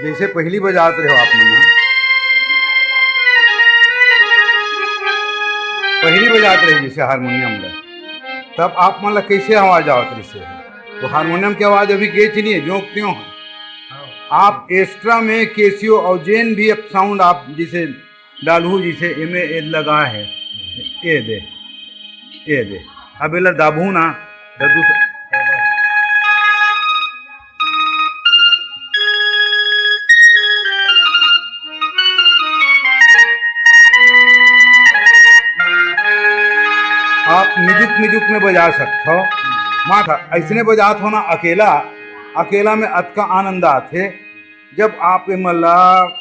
जैसे पहली बजाते रहे हो आप मना, पहली बजाते रहे जैसे हारमोनियम में, तब आप मतलब कैसे आवाज आवत रही से? तो हारमोनियम की आवाज अभी गेच नहीं है, जो क्यों है आप एक्स्ट्रा में केसियो और जेन भी अब साउंड आप जिसे डालू जिसे एमे लगा है ये दे अब एला दाबू ना दूसरा आप मिजुक में बजा सकते हो। माथा ऐसने बजात हो ना अकेला में अत का आनंद आते जब आप मतलब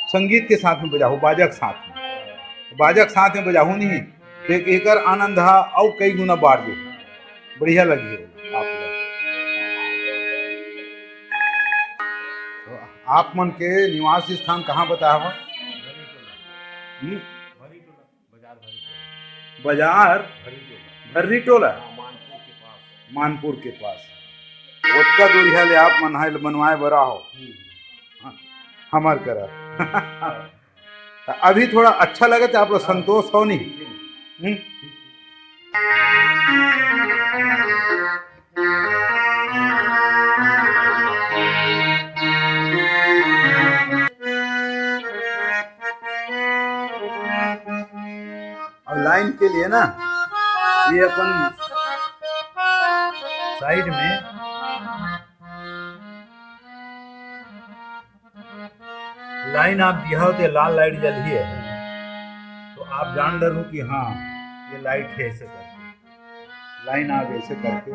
संगीत के साथ में बजाओ, बाजक साथ में बजाओ नहीं तो एक आनंद हा और कई गुना बढ़ गए, बढ़िया लगी हो तो आप मन के निवास स्थान कहाँ बताया हो? बाजार भर्री टोला मानपुर के पास उसका दूरिया ले आप मनहाइल बनवाए बरा हो हमार करा अभी थोड़ा अच्छा लगे तो आप लोग संतोष हो नहीं? और लाइन के लिए ना ये अपन साइड में लाइन आप दिया हो तो लाल लाइट जल ही है तो आप जान डरो कि हाँ ये लाइट है, ऐसे करके लाइन आप ऐसे करके